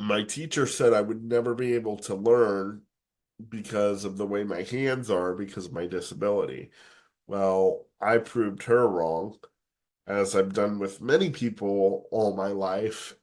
My teacher said I would never be able to learn because of the way my hands are because of my disability. Well, I proved her wrong, as I've done with many people all my life.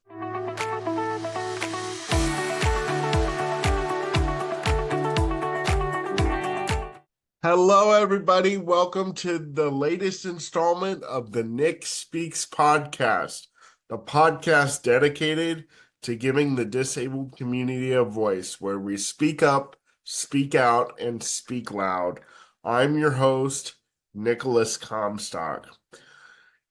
Hello, everybody. Welcome to the latest installment of the Nick Speaks podcast, the podcast dedicated to giving the disabled community a voice, where we speak up, speak out, and speak loud. I'm your host, Nicholas Comstock.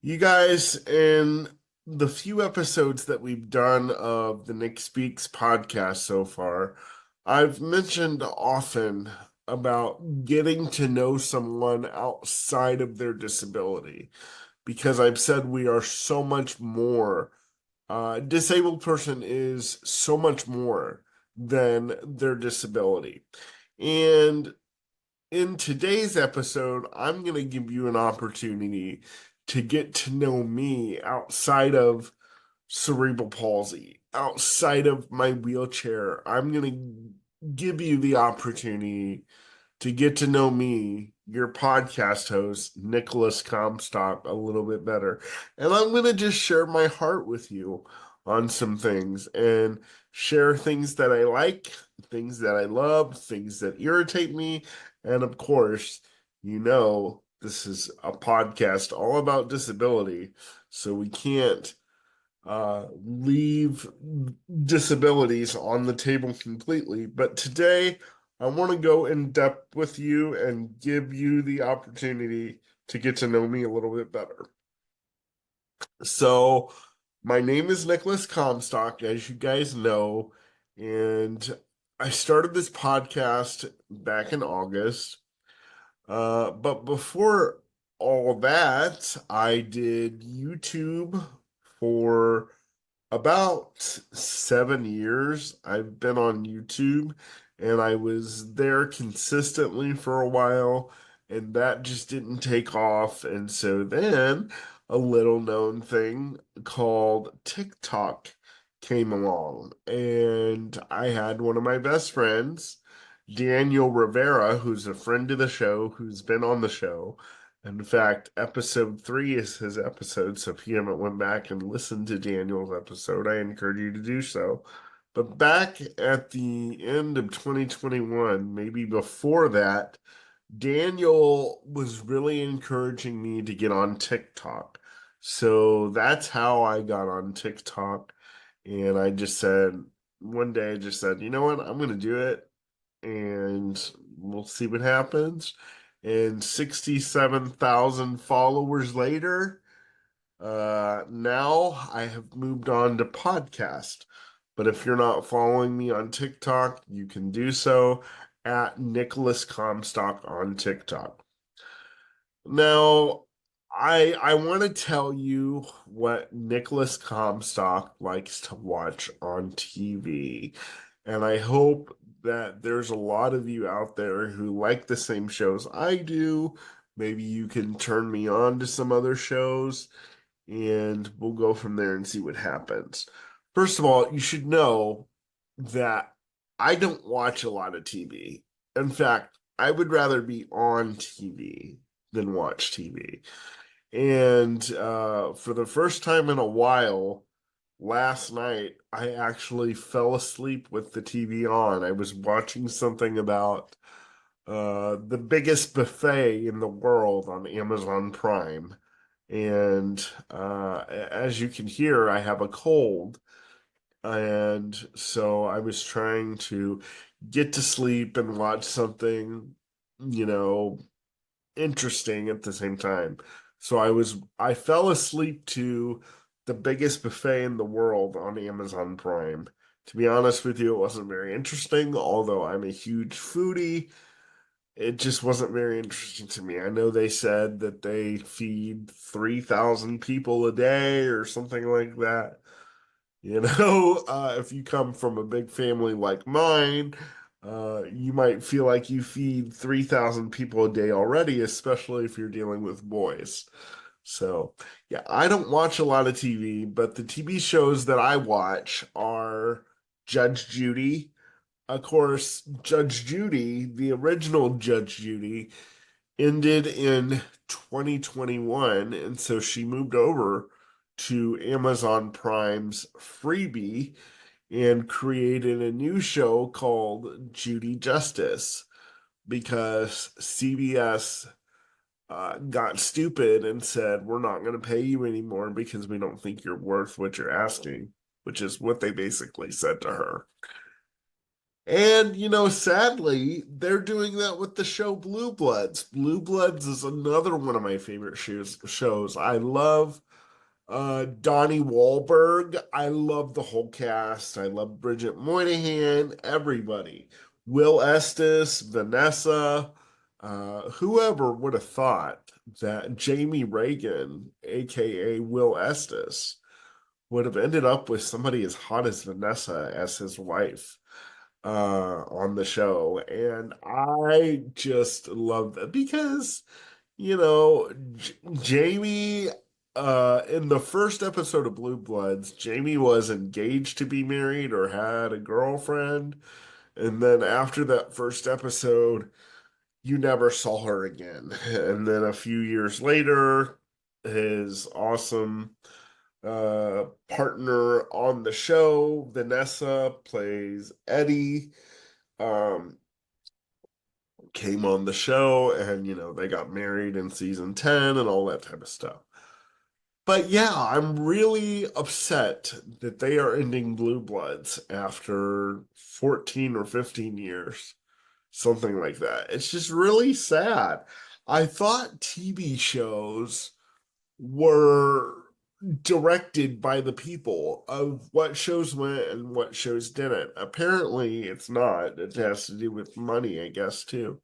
You guys, in the few episodes that we've done of the Nick Speaks podcast so far, I've mentioned often about getting to know someone outside of their disability because I've said we are so much more. Disabled person is so much more than their disability. And in today's episode, I'm going to give you an opportunity to get to know me outside of cerebral palsy, outside of my wheelchair. I'm going to give you the opportunity to get to know me, your podcast host, Nicholas Comstock, a little bit better. And I'm going to just share my heart with you on some things and share things that I like, things that I love, things that irritate me. And of course, this is a podcast all about disability. So we can't leave disabilities on the table completely. But today, I want to go in depth with you and give you the opportunity to get to know me a little bit better. So, my name is Nicholas Comstock, as you guys know, and I started this podcast back in August. But before all that, I did YouTube for about 7 years. I've been on YouTube and I was there consistently for a while, and that just didn't take off. And so then a little known thing called TikTok came along, and I had one of my best friends, Daniel Rivera, who's a friend of the show, who's been on the show. In fact, episode 3 is his episode, so if you haven't went back and listened to Daniel's episode, I encourage you to do so. But back at the end of 2021, maybe before that, Daniel was really encouraging me to get on TikTok. So that's how I got on TikTok. And I just said, one day I just said, you know what, I'm going to do it and we'll see what happens. And 67,000 followers later, now I have moved on to podcast. But if you're not following me on TikTok, you can do so at Nicholas Comstock on TikTok. Now, I want to tell you what Nicholas Comstock likes to watch on TV. And I hope that there's a lot of you out there who like the same shows I do. Maybe you can turn me on to some other shows and we'll go from there and see what happens. First of all, you should know that I don't watch a lot of TV. In fact, I would rather be on TV than watch TV. And for the first time in a while, last night, I actually fell asleep with the TV on. I was watching something about the biggest buffet in the world on Amazon Prime. And as you can hear, I have a cold. And so I was trying to get to sleep and watch something, you know, interesting at the same time. So I fell asleep to the biggest buffet in the world on Amazon Prime. To be honest with you, it wasn't very interesting, although I'm a huge foodie. It just wasn't very interesting to me. I know they said that they feed 3,000 people a day or something like that. If you come from a big family like mine, you might feel like you feed 3,000 people a day already, especially if you're dealing with boys. So, yeah, I don't watch a lot of TV, but the TV shows that I watch are Judge Judy. Of course, Judge Judy, the original Judge Judy, ended in 2021, and so she moved over to Amazon Prime's Freebie and created a new show called Judy Justice because CBS got stupid and said, we're not going to pay you anymore because we don't think you're worth what you're asking, which is what they basically said to her. And, sadly, they're doing that with the show Blue Bloods. Blue Bloods is another one of my favorite shows. I love Donnie Wahlberg. I love the whole cast. I love Bridget Moynihan, everybody. Will Estes, Vanessa, whoever would have thought that Jamie Reagan, aka Will Estes, would have ended up with somebody as hot as Vanessa as his wife on the show. And I just love that because Jamie, in the first episode of Blue Bloods, Jamie was engaged to be married or had a girlfriend. And then after that first episode, you never saw her again. And then a few years later, his awesome partner on the show, Vanessa, plays Eddie. Um, Came on the show and they got married in season 10 and all that type of stuff. But yeah, I'm really upset that they are ending Blue Bloods after 14 or 15 years, something like that. It's just really sad. I thought TV shows were directed by the people of what shows went and what shows didn't. Apparently, it's not. It has to do with money, I guess, too.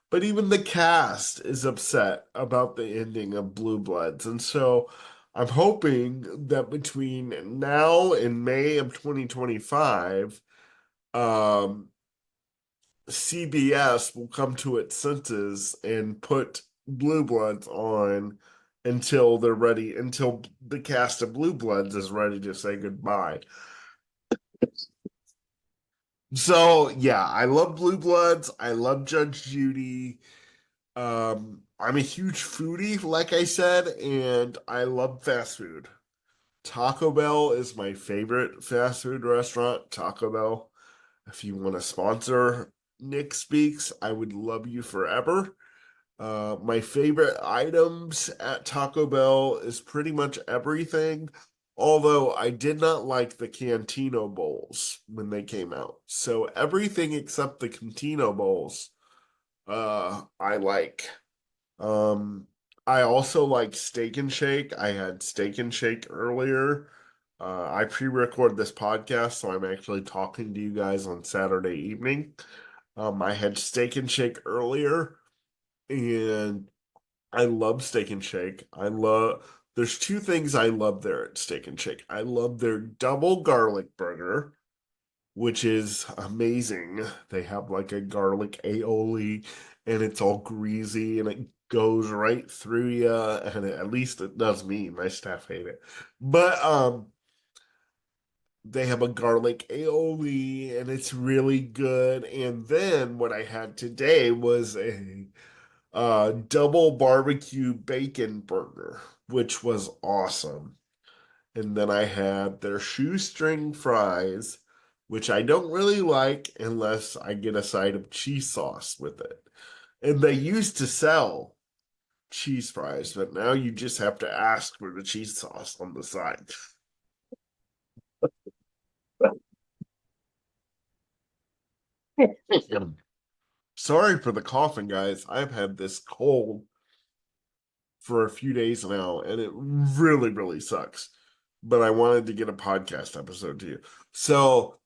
But even the cast is upset about the ending of Blue Bloods. And so I'm hoping that between now and May of 2025, um, CBS will come to its senses and put Blue Bloods on until they're ready, until the cast of Blue Bloods is ready to say goodbye. So yeah, I love Blue Bloods. I love Judge Judy. I'm a huge foodie, like I said, and I love fast food. Taco Bell is my favorite fast food restaurant. Taco Bell. If you want to sponsor Nick Speaks, I would love you forever. My favorite items at Taco Bell is pretty much everything, although I did not like the Cantino bowls when they came out. So everything except the Cantino bowls, I like. Um, I also like Steak and Shake. I had Steak and Shake earlier. I pre-record this podcast, so I'm actually talking to you guys on Saturday evening. I had Steak and Shake earlier, and I love Steak and Shake. There's two things I love there at Steak and Shake. I love their double garlic burger, which is amazing. They have like a garlic aioli and it's all greasy and it goes right through you, and at least it does me. My staff hate it. But they have a garlic aioli and it's really good. And then what I had today was a double barbecue bacon burger, which was awesome. And then I had their shoestring fries, which I don't really like unless I get a side of cheese sauce with it. And they used to sell cheese fries, but now you just have to ask for the cheese sauce on the side. Sorry for the coughing, guys. I've had this cold for a few days now, and it really, really sucks. But I wanted to get a podcast episode to you. So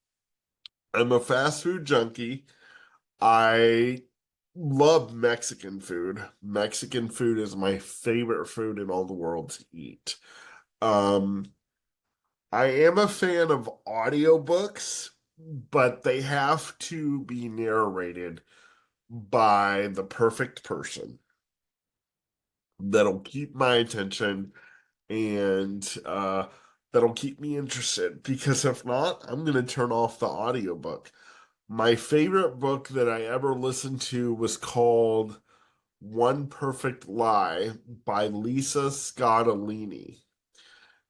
I'm a fast food junkie. I love Mexican food. Mexican food is my favorite food in all the world to eat. Um, I am a fan of audiobooks, but they have to be narrated by the perfect person that'll keep my attention and that'll keep me interested, because if not, I'm going to turn off the audiobook. My favorite book that I ever listened to was called One Perfect Lie by Lisa Scottolini.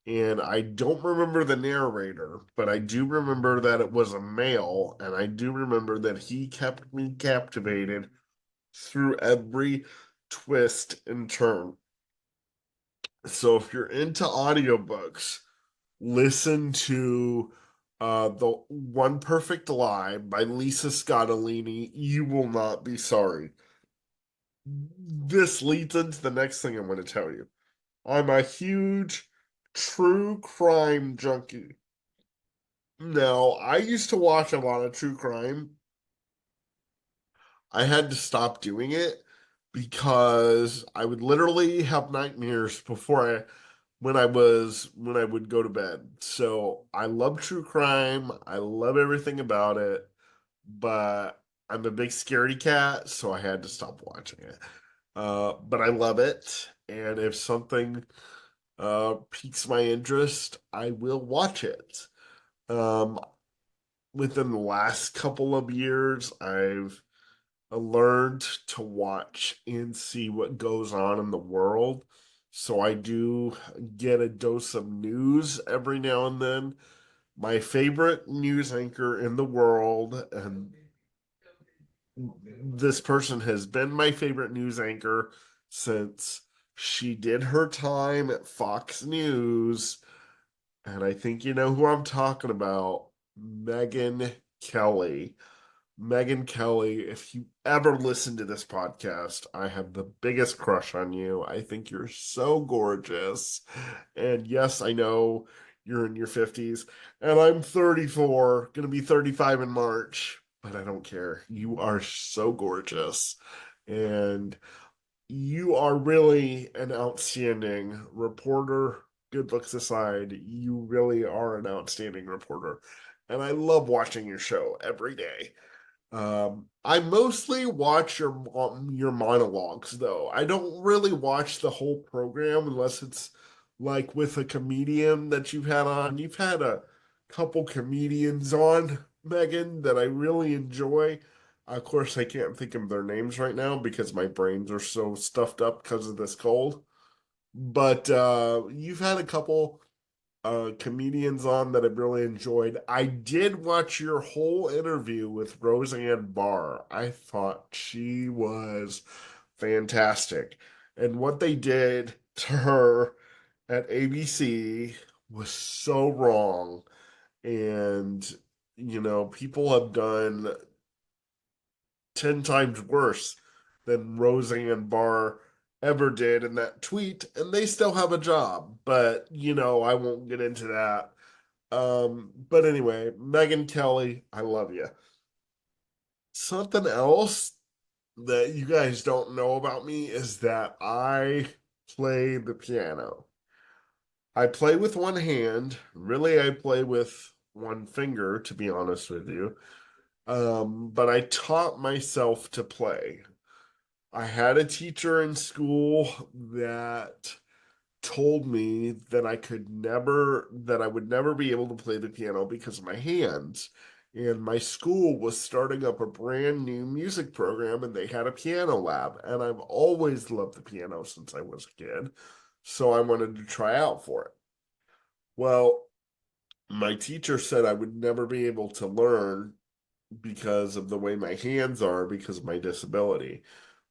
And I don't remember the narrator, but I do remember that it was a male, and I do remember that he kept me captivated through every twist and turn. So if you're into audiobooks, listen to the One Perfect Lie by Lisa Scottolini. You will not be sorry. This leads into the next thing I'm going to tell you. I'm a huge true crime junkie. Now, I used to watch a lot of true crime. I had to stop doing it because I would literally have nightmares before when I would go to bed. So I love true crime. I love everything about it, but I'm a big scaredy cat, so I had to stop watching it. But I love it, and if something piques my interest, I will watch it. Um, Within the last couple of years, I've learned to watch and see what goes on in the world. So I do get a dose of news every now and then. My favorite news anchor in the world, and this person has been my favorite news anchor since she did her time at Fox News, and I think you know who I'm talking about, Megyn Kelly. Megyn Kelly, if you ever listen to this podcast, I have the biggest crush on you. I think you're so gorgeous. And yes, I know you're in your 50s, and I'm 34, going to be 35 in March, but I don't care. You are so gorgeous. And you are really an outstanding reporter. Good looks aside, you really are an outstanding reporter. And I love watching your show every day. I mostly watch your monologues though. I don't really watch the whole program unless it's like with a comedian that you've had on. You've had a couple comedians on, Megyn, that I really enjoy. Of course, I can't think of their names right now because my brains are so stuffed up because of this cold. But you've had a couple comedians on that I've really enjoyed. I did watch your whole interview with Roseanne Barr. I thought she was fantastic. And what they did to her at ABC was so wrong. And, people have done 10 times worse than Roseanne Barr ever did in that tweet, and they still have a job. But, I won't get into that. But anyway, Megyn Kelly, I love you. Something else that you guys don't know about me is that I play the piano. I play with one hand. Really, I play with one finger, to be honest with you. But I taught myself to play. I had a teacher in school that told me that I would never be able to play the piano because of my hands. And my school was starting up a brand new music program, and they had a piano lab. And I've always loved the piano since I was a kid. So I wanted to try out for it. Well, my teacher said I would never be able to learn because of the way my hands are because of my disability.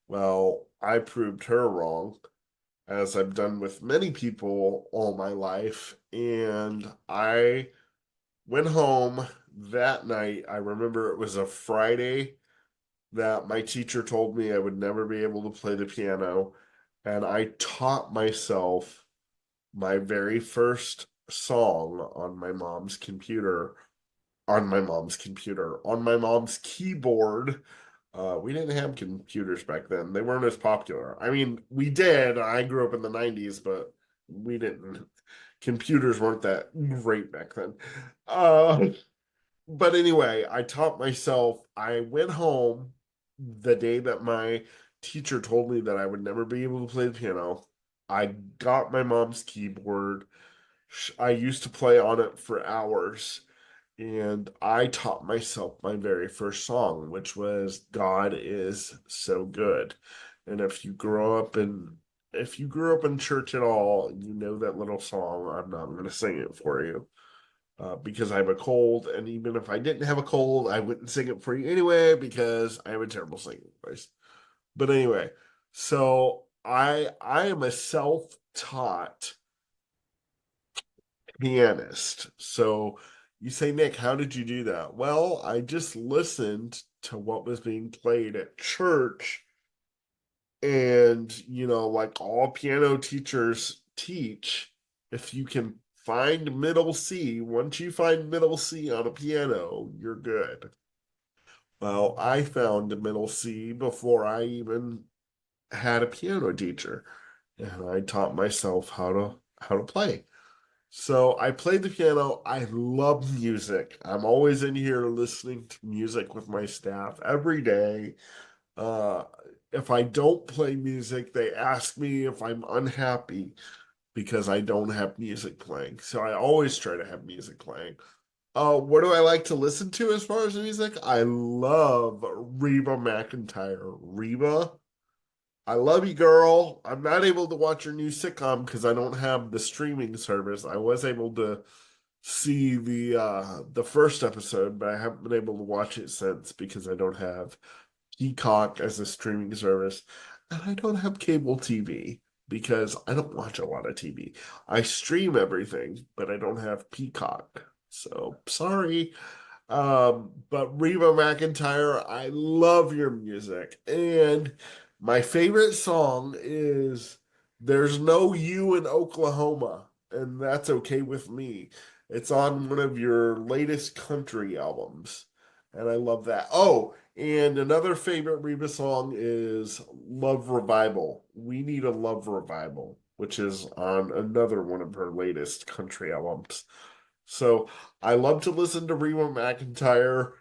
Well, I proved her wrong, as I've done with many people all my life. And I went home that night. I remember it was a Friday that my teacher told me I would never be able to play the piano. And I taught myself my very first song on my mom's keyboard. We didn't have computers back then. They weren't as popular. I mean, we did. I grew up in the 90s, but we didn't. Computers weren't that great back then. Uh, but anyway, I taught myself. I went home the day that my teacher told me that I would never be able to play the piano. I got my mom's keyboard. I used to play on it for hours, and I taught myself my very first song, which was God is So Good. And if you grew up in church at all, you know that little song. I'm not going to sing it for you because I have a cold, and even if I didn't have a cold, I wouldn't sing it for you anyway because I have a terrible singing voice. But anyway, so I am a self-taught pianist. So you say, Nick, how did you do that? Well, I just listened to what was being played at church. And, like all piano teachers teach, if you can find middle C, once you find middle C on a piano, you're good. Well, I found middle C before I even had a piano teacher, and I taught myself how to play. So I played the piano. I love music. I'm always in here listening to music with my staff every day. Uh, if I don't play music, they ask me if I'm unhappy because I don't have music playing. So I always try to have music playing. What do I like to listen to as far as music? I love Reba McEntire. Reba, I love you, girl. I'm not able to watch your new sitcom because I don't have the streaming service. I was able to see the first episode, but I haven't been able to watch it since because I don't have Peacock as a streaming service, and I don't have cable TV because I don't watch a lot of TV. I stream everything, but I don't have Peacock. So sorry. But Reba McEntire, I love your music. And my favorite song is There's No You in Oklahoma, and that's okay with me. It's on one of your latest country albums, and I love that. Oh, and another favorite Reba song is Love Revival. We Need a Love Revival, which is on another one of her latest country albums. So I love to listen to Reba McEntire.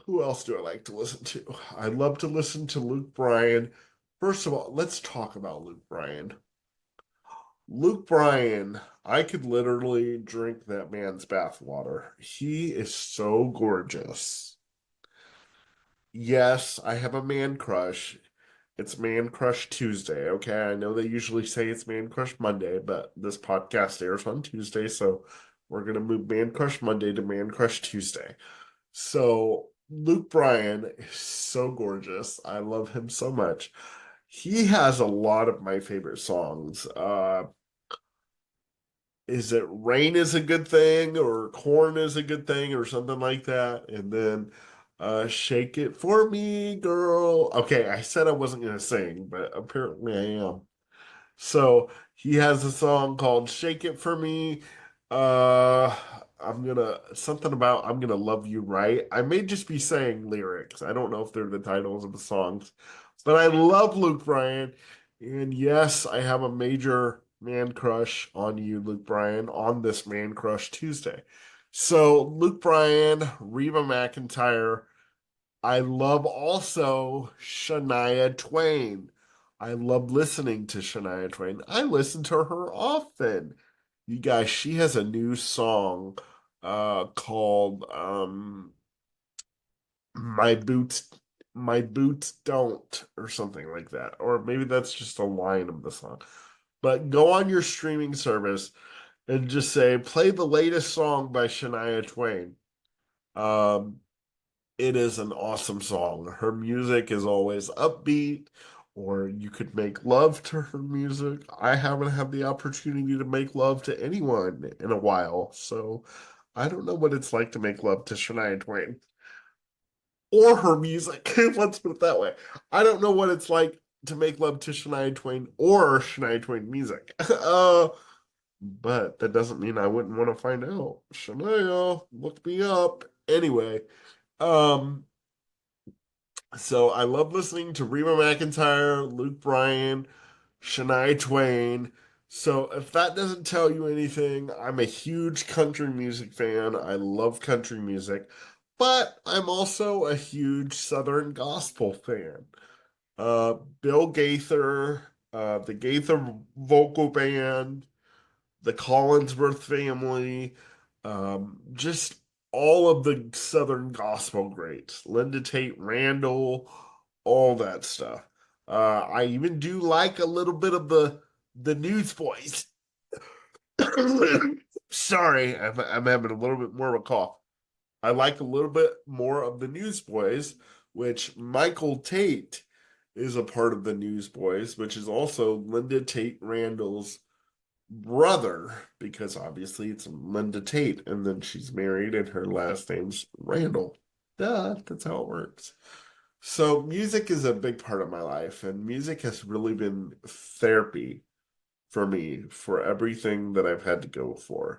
Who else do I like to listen to? I love to listen to Luke Bryan. First of all, let's talk about Luke Bryan. Luke Bryan, I could literally drink that man's bathwater. He is so gorgeous. Yes, I have a man crush. It's Man Crush Tuesday, okay? I know they usually say it's Man Crush Monday, but this podcast airs on Tuesday, so we're gonna move Man Crush Monday to Man Crush Tuesday. So Luke Bryan is so gorgeous. I love him so much. He has a lot of my favorite songs. Is it Rain is a good thing or Corn is a good thing or something like that? And then Shake It For Me, Girl. Okay, I said I wasn't gonna sing, but apparently I am. So he has a song called Shake It For Me. Uh I'm gonna love you right. I may just be saying lyrics. I don't know if they're the titles of the songs. But I love Luke Bryan. And yes, I have a major man crush on you, Luke Bryan, on this Man Crush Tuesday. So Luke Bryan, Reba McEntire, I love also Shania Twain. I love listening to Shania Twain. I listen to her often. You guys, she has a new song called My Boots My Boots Don't or something like that. Or maybe that's just a line of the song. But go on your streaming service and just say play the latest song by Shania Twain. Um it is an awesome song. Her music is always upbeat, or you could make love to her music. I haven't had the opportunity to make love to anyone in a while, so I don't know what it's like to make love to Shania Twain or her music. Let's put it that way. I don't know what it's like to make love to Shania Twain or Shania Twain music. But that doesn't mean I wouldn't want to find out. Shania, look me up. Anyway, um, so I love listening to Reba McEntire, Luke Bryan, Shania Twain. So if that doesn't tell you anything, I'm a huge country music fan. I love country music, but I'm also a huge Southern gospel fan. Uh, Bill Gaither, the Gaither Vocal Band, the Collinsworth family, just all of the Southern gospel greats, Linda Tate Randall, all that stuff. I even do like a little bit of the Newsboys. Sorry, I'm having a little bit more of a cough. I like a little bit more of the Newsboys, which Michael Tate is a part of the Newsboys, which is also Linda Tate Randall's brother, because obviously it's Linda Tate, and then she's married and her last name's Randall. Duh, that's how it works. So music is a big part of my life, and music has really been therapy for me for everything that I've had to go through.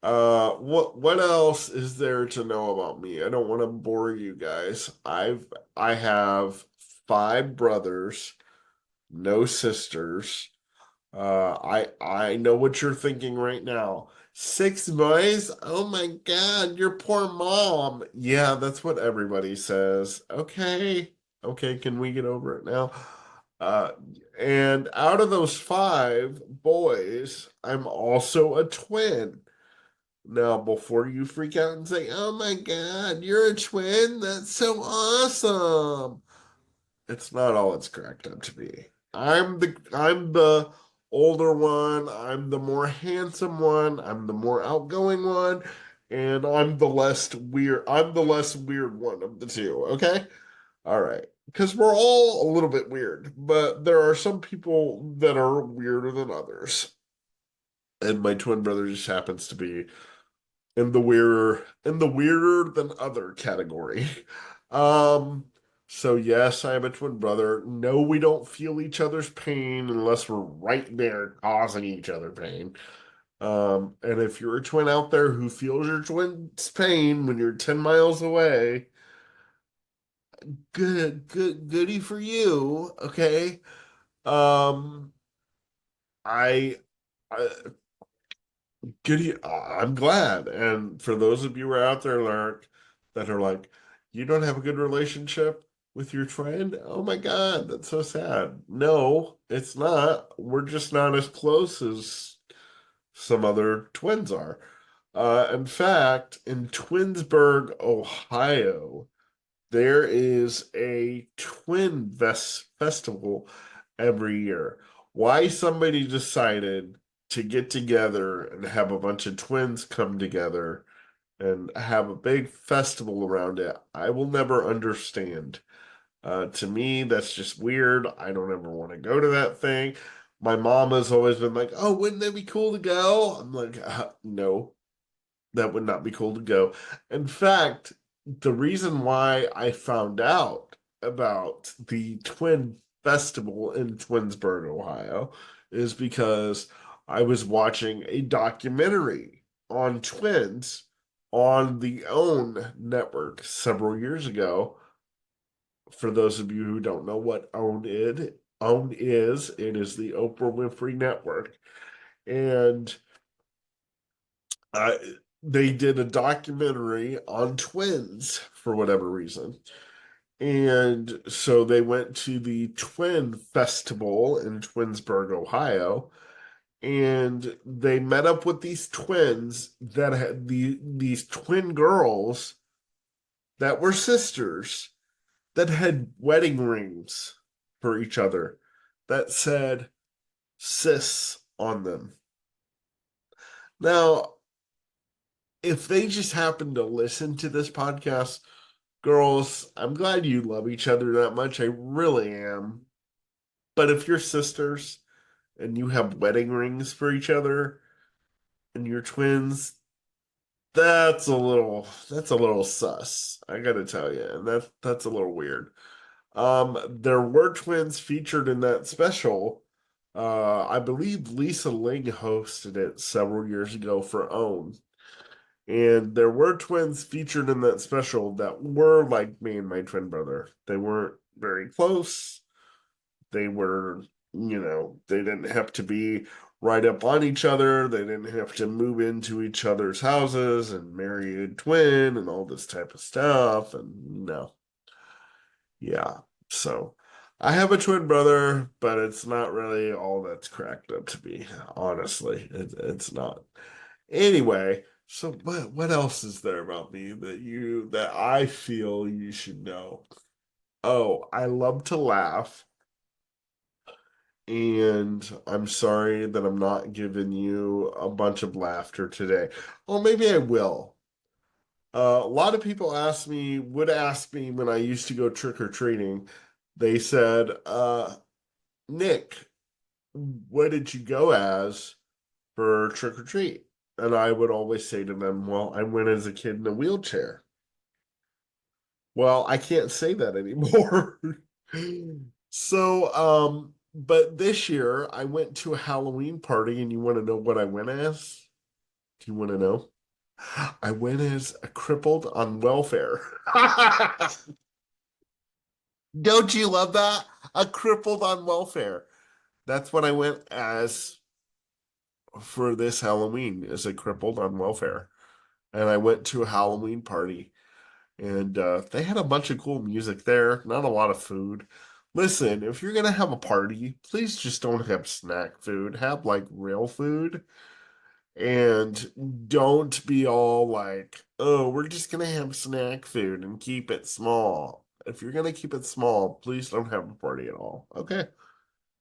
What else is there to know about me? I don't want to bore you guys. I have five brothers, no sisters. I know what you're thinking right now. Six boys? Oh my God, your poor mom. Yeah, that's what everybody says. Okay. Okay, can we get over it now? Uh, and out of those five boys, I'm also a twin. Now, before you freak out and say, "Oh my God, you're a twin? That's so awesome." It's not all it's cracked up to be. I'm the older one, I'm the more handsome one, I'm the more outgoing one, and I'm the less weird one of the two, okay? All right. Because we're all a little bit weird, but there are some people that are weirder than others. And my twin brother just happens to be in the weirder than other category. Um, so yes, I have a twin brother. No, we don't feel each other's pain unless we're right there causing each other pain. And if you're a twin out there who feels your twin's pain when you're 10 miles away, goody for you. Okay. Um, I, I Goody, I'm glad. And for those of you who are out there, Lark, that are like, you don't have a good relationship with your friend? Oh my God, that's so sad. No, it's not. We're just not as close as some other twins are. In fact, in Twinsburg, Ohio, there is a festival every year. Why somebody decided to get together and have a bunch of twins come together and have a big festival around it, I will never understand. To me, that's just weird. I don't ever want to go to that thing. My mom has always been like, "Oh, wouldn't that be cool to go?" I'm like, "No, that would not be cool to go." In fact, the reason why I found out about the Twin Festival in Twinsburg, Ohio, is because I was watching a documentary on twins on the OWN network several years ago. For those of you who don't know what OWN is, it is the Oprah Winfrey Network. And uh, they did a documentary on twins for whatever reason. And so they went to the Twin Festival in Twinsburg, Ohio, and they met up with these twins that had these twin girls that were sisters that had wedding rings for each other that said sis on them. Now, if they just happen to listen to this podcast, girls, I'm glad you love each other that much. I really am. But if you're sisters and you have wedding rings for each other and you're twins, that's a little sus. I gotta tell you, and that's a little weird. There were twins featured in that special. I believe Lisa Ling hosted it several years ago for OWN. And there were twins featured in that special that were like me and my twin brother. They weren't very close. They were, they didn't have to be right up on each other. They didn't have to move into each other's houses and marry a twin and all this type of stuff. And no, yeah. So, I have a twin brother, but it's not really all that's cracked up to be, honestly. It's not. Anyway, so what else is there about me that I feel you should know? Oh, I love to laugh, and I'm sorry that I'm not giving you a bunch of laughter today. Or maybe I will. A lot of people would ask me when I used to go trick-or-treating, they said, Nick, what did you go as for trick or treat? And I would always say to them, well, I went as a kid in a wheelchair. Well, I can't say that anymore. But this year I went to a Halloween party, and you want to know what I went as? Do you want to know? I went as a crippled on welfare. Don't you love that? A crippled on welfare. That's what I went as for this Halloween, as a crippled on welfare. And I went to a Halloween party, and they had a bunch of cool music there, not a lot of food. Listen, if you're gonna have a party, please just don't have snack food. Have like real food, and don't be all like, oh, we're just gonna have snack food and keep it small. If you're gonna keep it small, please don't have a party at all. Okay?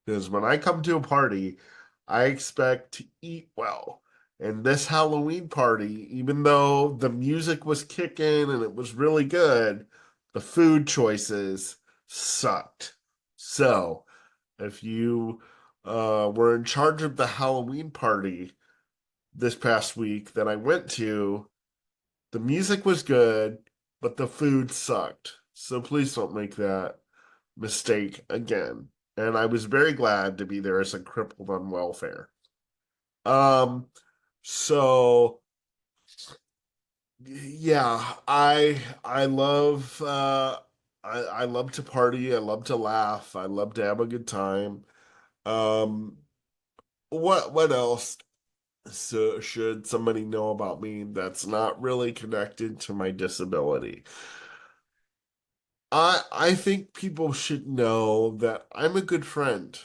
Because when I come to a party, I expect to eat well. And this Halloween party, even though the music was kicking and it was really good, the food choices sucked. So, if you were in charge of the Halloween party this past week that I went to, the music was good, but the food sucked. So please don't make that mistake again. And I was very glad to be there as a crippled on welfare. Um, so yeah, I love I love to party, I love to laugh, I love to have a good time. Um, what else should somebody know about me that's not really connected to my disability? I think people should know that I'm a good friend.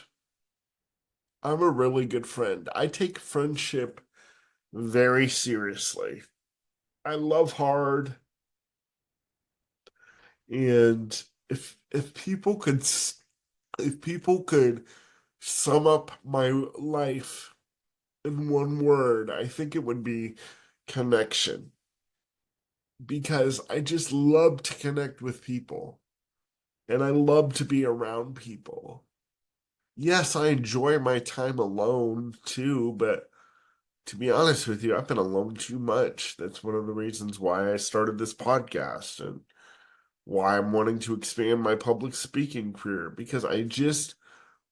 I'm a really good friend. I take friendship very seriously. I love hard, and if people could sum up my life in one word, I think it would be connection. Because I just love to connect with people, and I love to be around people. Yes, I enjoy my time alone too, but to be honest with you, I've been alone too much. That's one of the reasons why I started this podcast and why I'm wanting to expand my public speaking career, because I just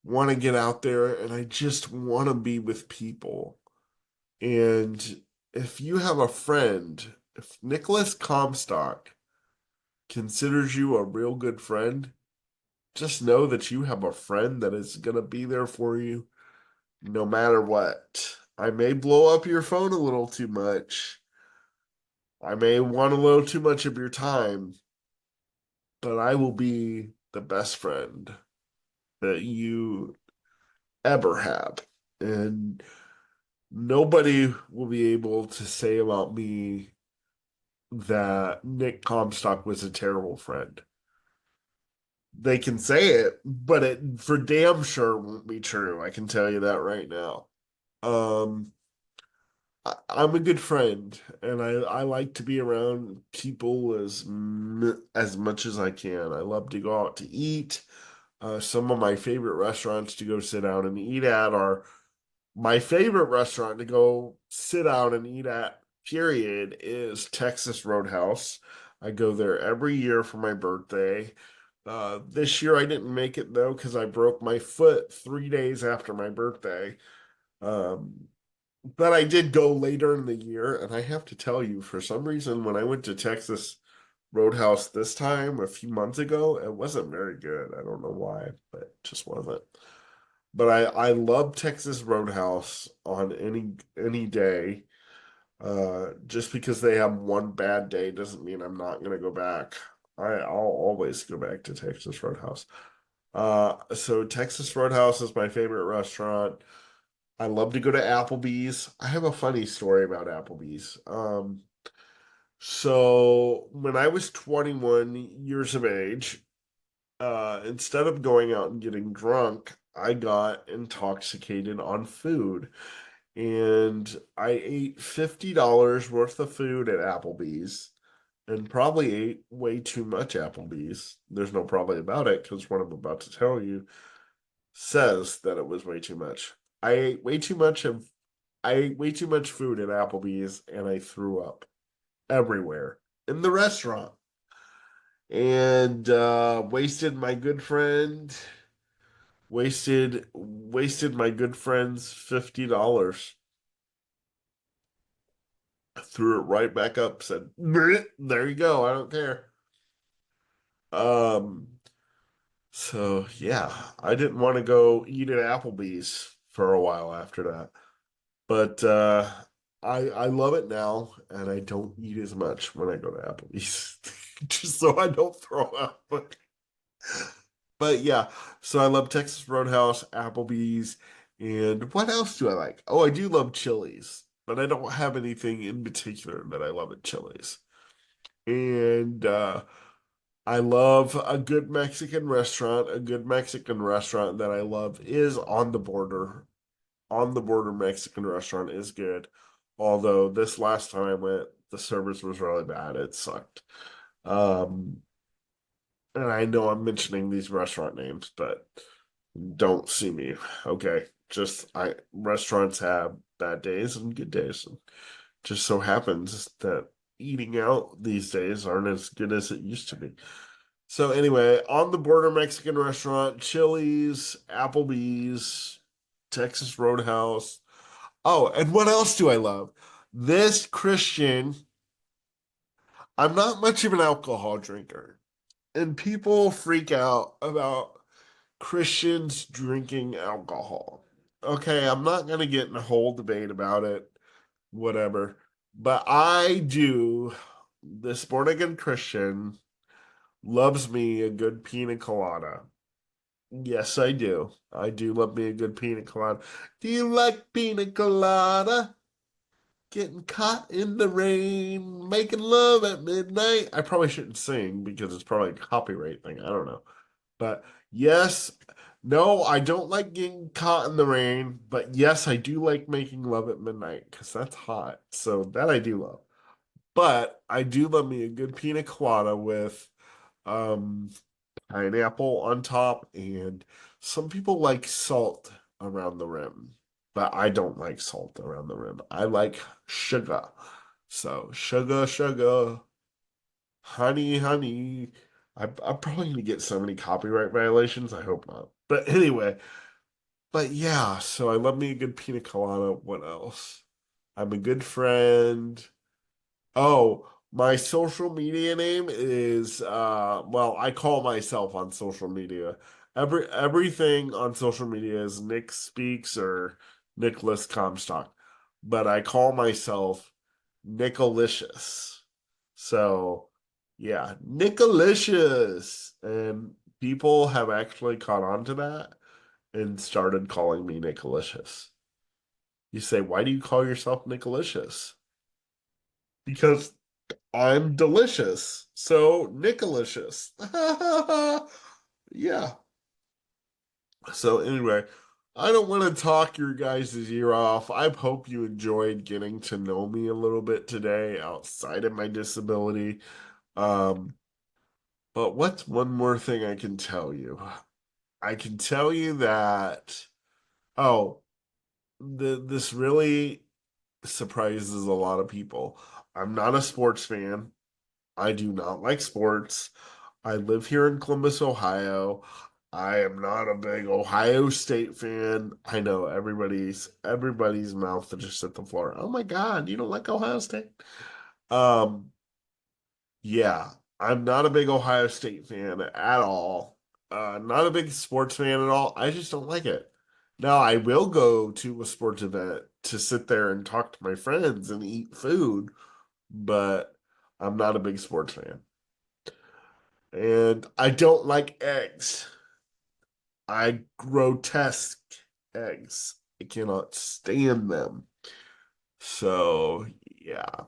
want to get out there and I just want to be with people. And if you have a friend, if Nicholas Comstock considers you a real good friend, just know that you have a friend that is going to be there for you no matter what. I may blow up your phone a little too much. I may want a little too much of your time, but I will be the best friend that you ever have. And nobody will be able to say about me that Nick Comstock was a terrible friend. They can say it, but it for damn sure won't be true. I can tell you that right now. Um, I'm a good friend, and I like to be around people as much as I can. I love to go out to eat. Some of my favorite restaurants to go sit down and eat at are my favorite restaurant to go sit down and eat at, period, is Texas Roadhouse. I go there every year for my birthday. This year I didn't make it though because I broke my foot 3 days after my birthday. Um, but I did go later in the year, and I have to tell you, for some reason, when I went to Texas Roadhouse this time a few months ago, it wasn't very good. I don't know why, but it just wasn't. But I love Texas Roadhouse on any day. Just because they have one bad day doesn't mean I'm not gonna go back. I'll always go back to Texas Roadhouse. So Texas Roadhouse is my favorite restaurant. I love to go to Applebee's. I have a funny story about Applebee's. So when I was 21 years of age, instead of going out and getting drunk, I got intoxicated on food. And I ate $50 worth of food at Applebee's and probably ate way too much Applebee's. There's no probably about it because what I'm about to tell you says that it was way too much. I ate way too much of I ate way too much food at Applebee's and I threw up everywhere in the restaurant and wasted my good friend's $50. Threw it right back up, said, there you go, I don't care. Um, so yeah, I didn't want to go eat at Applebee's for a while after that. But I love it now and I don't eat as much when I go to Applebee's. Just so I don't throw up. But yeah, so I love Texas Roadhouse, Applebee's, and what else do I like? Oh, I do love Chili's, but I don't have anything in particular that I love at Chili's. And I love a good Mexican restaurant. A good Mexican restaurant that I love is On the Border. On the Border Mexican restaurant is good. Although this last time I went, the service was really bad. It sucked. Um, and I know I'm mentioning these restaurant names, but don't see me. Okay. Just I restaurants have bad days and good days. And just so happens that eating out these days aren't as good as it used to be. So anyway, on the border Mexican restaurant, Chili's, Applebee's, Texas Roadhouse. Oh, and what else do I love? This Christian, I'm not much of an alcohol drinker. And people freak out about Christians drinking alcohol. Okay, I'm not going to get in a whole debate about it, whatever. But I do. This born again Christian loves me a good pina colada. Yes, I do. I do love me a good pina colada. Do you like pina colada? Getting caught in the rain, making love at midnight. I probably shouldn't sing because it's probably a copyright thing. I don't know. But yes, no, I don't like getting caught in the rain. But yes, I do like making love at midnight because that's hot. So that I do love. But I do love me a good pina colada with um pineapple on top, and some people like salt around the rim, but I don't like salt around the rim. I like sugar. So sugar, sugar, honey, honey. I'm probably gonna get so many copyright violations. I hope not. But anyway, but yeah, so I love me a good pina colada. What else? I'm a good friend. Oh, my social media name is well, I call myself on social media. Everything on social media is Nick Speaks or Nicholas Comstock. But I call myself Nickalicious. So yeah, Nickalicious. And people have actually caught on to that and started calling me Nickalicious. You say, why do you call yourself Nickalicious? Because I'm delicious. So Nickalicious. Yeah. So anyway, I don't want to talk your guys' ear off. I hope you enjoyed getting to know me a little bit today outside of my disability. Um, but what's one more thing I can tell you? I can tell you that, oh, this really surprises a lot of people. I'm not a sports fan. I do not like sports. I live here in Columbus, Ohio. I am not a big Ohio State fan. I know everybody's mouth to just hit the floor. Oh my God, you don't like Ohio State? Um, yeah, I'm not a big Ohio State fan at all. Not a big sports fan at all. I just don't like it. Now, I will go to a sports event to sit there and talk to my friends and eat food, but I'm not a big sports fan. And I don't like eggs. grotesque eggs. I cannot stand them. So, yeah.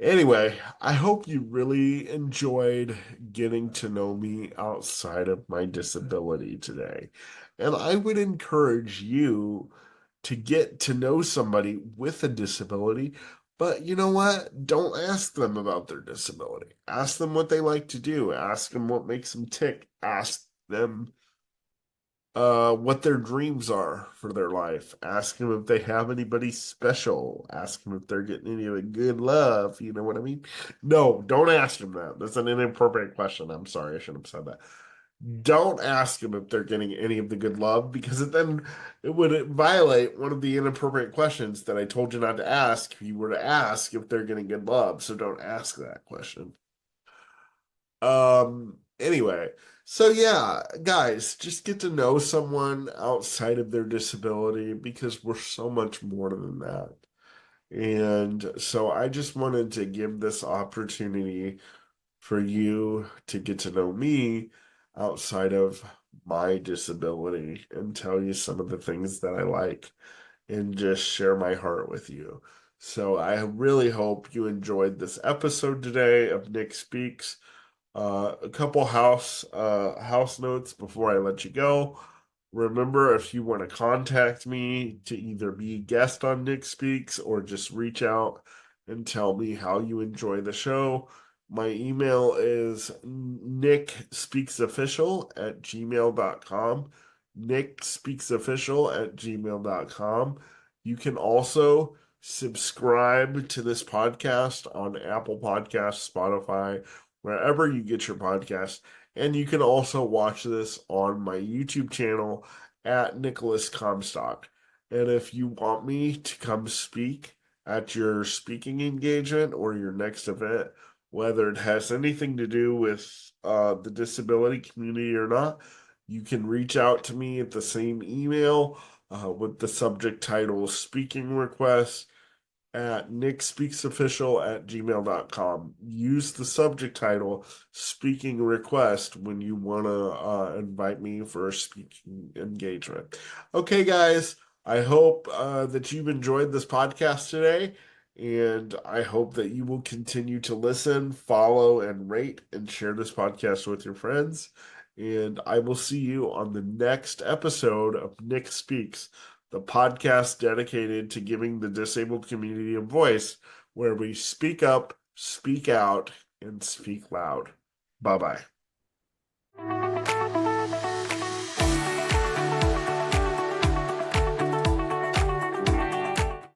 Anyway, I hope you really enjoyed getting to know me outside of my disability today. And I would encourage you to get to know somebody with a disability. But you know what? Don't ask them about their disability. Ask them what they like to do. Ask them what makes them tick. Ask them what their dreams are for their life. Ask them if they have anybody special. Ask them if they're getting any of the good love. You know what I mean? No, don't ask them that. That's an inappropriate question. I'm sorry, I shouldn't have said that. Don't ask them if they're getting any of the good love because it would violate one of the inappropriate questions that I told you not to ask if you were to ask if they're getting good love. So don't ask that question. Anyway, so yeah, guys, just get to know someone outside of their disability because we're so much more than that. And so I just wanted to give this opportunity for you to get to know me outside of my disability and tell you some of the things that I like and just share my heart with you. So I really hope you enjoyed this episode today of Nick Speaks. A couple house notes before I let you go. Remember, if you want to contact me to either be a guest on Nick Speaks or just reach out and tell me how you enjoy the show, my email is nickspeaksofficial@gmail.com. Nickspeaksofficial@gmail.com. You can also subscribe to this podcast on Apple Podcasts, Spotify, wherever you get your podcast. And you can also watch this on my YouTube channel at Nicholas Comstock. And if you want me to come speak at your speaking engagement or your next event, whether it has anything to do with the disability community or not, you can reach out to me at the same email with the subject title Speaking Request at nickspeaksofficial@gmail.com. Use the subject title speaking request when you want to invite me for a speaking engagement. Okay, guys, I hope that you've enjoyed this podcast today, and I hope that you will continue to listen, follow, and rate and share this podcast with your friends. And I will see you on the next episode of Nick Speaks, the podcast dedicated to giving the disabled community a voice, where we speak up, speak out, and speak loud. Bye bye.